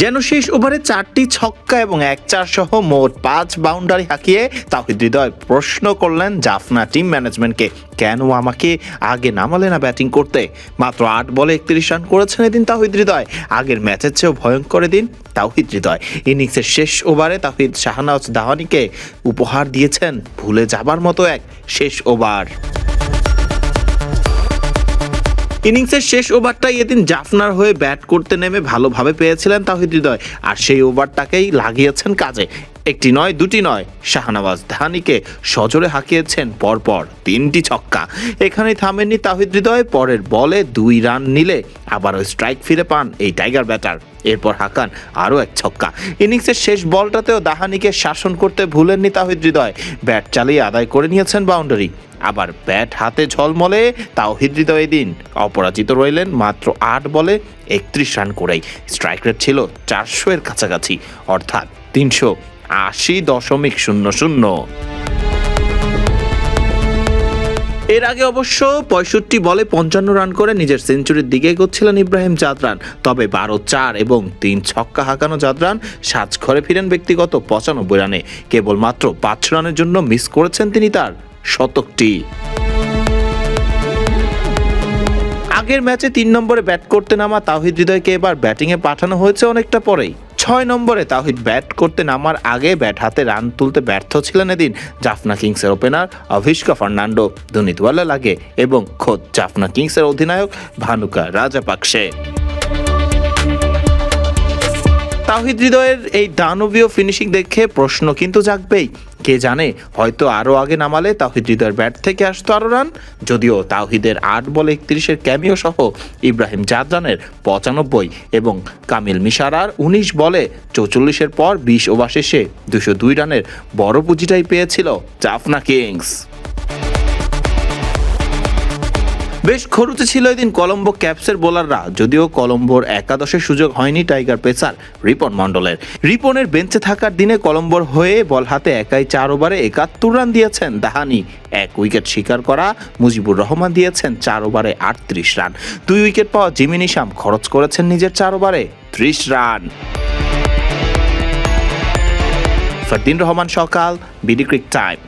যেন শেষ ওভারে 4টি ছক্কা এবং 1-4 সহ মোট 5 বাউন্ডারি হাঁকিয়ে তাওহিদ হৃদয় প্রশ্ন করলেন জাফনা টিম ম্যানেজমেন্টকে, কেন আমাকে আগে নামালে না ব্যাটিং করতে? মাত্র 8 বলে 31 রান করেছেন এদিন তাওহিদ হৃদয়। আগের ম্যাচের চেয়েও ভয়ঙ্কর দিন তাওহিদ হৃদয়। ইনিংসের শেষ ওভারে তাওহিদ শাহনাওয়াজ দাহানিকে উপহার দিয়েছেন ভুলে যাবার মতো এক শেষ ওভার। ইনিংসের শেষ ওভারটাই এদিন জাফনার হয়ে ব্যাট করতে নেমে ভালোভাবে পেয়েছিলেন তাওহিদ হৃদয়, আর সেই ওভারটাকেই লাগিয়েছেন কাজে। একটি নয়, দুটি নয়, শাহনাওয়াজ দাহানিকে সজোরে হাঁকিয়েছেন পরপর 3টি ছক্কা। এখানেই থামেননি তাওহিদ হৃদয়, পরের বলে 2 রান নিলে আবারও স্ট্রাইক ফিরে পান এই টাইগার ব্যাটার। এরপর হাঁকান আরও এক ছক্কা। ইনিংসের শেষ বলটাতেও দাহানিকে শাসন করতে ভুলেননি তাওহিদ হৃদয়, ব্যাট চালিয়ে আদায় করে নিয়েছেন বাউন্ডারি। আবার ব্যাট হাতে ঝলমলে তাওহিদ হৃদয় দিন অপরাজিত রইলেন মাত্র 8 বলে 31 রান করেই। স্ট্রাইক রেট ছিল 400 এর কাছাকাছি, অর্থাৎ 380.00। এর আগে অবশ্য 65 বলে 55 রান করে নিজের সেঞ্চুরির দিকে এগোচ্ছিলেন ইব্রাহিম জাদরান। তবে 12-4 এবং 3 ছক্কা হাঁকানো জাদরান সাজঘরে ফিরেন ব্যক্তিগত 95 রানে। কেবলমাত্র 5 রানের জন্য মিস করেছেন তিনি তার শতকটি। আগের ম্যাচে 3 নম্বরে ব্যাট করতে নামা তাওহিদ হৃদয়কে এবার ব্যাটিংয়ে পাঠানো হয়েছে অনেকটা পরেই। 6 নম্বরে তাওহিদ ব্যাট করতে নামার আগে ব্যাট হাতে রান তুলতে ব্যর্থ ছিলেন এদিন জাফনা কিংসের ওপেনার অভিষেক ফার্নান্ডো, ধোনিতওয়ালা লাগে এবং খোদ জাফনা কিংসের অধিনায়ক ভানুকা রাজাপাকসে। তাওহিদ হৃদয়ের এই দানবীয় ফিনিশিং দেখে প্রশ্ন কিন্তু জাগবেই। কে জানে, হয়তো আরও আগে নামালে তাওহিদ হৃদয়ের ব্যাট থেকে আসতো আরও রান। যদিও তাওহিদের 8 বলে 31-এর ক্যামিও সহ ইব্রাহিম জাদরানের 95 এবং কামিল মিশারার 19 বলে 44-এর পর 20 ওভার শেষে 202 রানের বড় পুঁজিটাই পেয়েছিল জাফনা কিংস। বেশ খরুচে ছিল এদিন কলম্বো ক্যাপসের বোলাররা, যদিও কলম্বোর একাদশে সুযোগ হয়নি টাইগার পেসার রিপন মন্ডলের। রিপনের বেঞ্চে থাকার দিনে কলম্বোর হয়ে বল হাতে একাই 4 ওভারে 71 রান দিয়েছেন দাহানি। 1 উইকেট শিকার করা মুজিবুর রহমান দিয়েছেন 4 ওভারে 38 রান। 2 উইকেট পাওয়া জিমি নিশাম খরচ করেছেন নিজের 4 ওভারে 30 রান। ফারদিন রহমান সকাল, বিডি ক্রিক টাইম।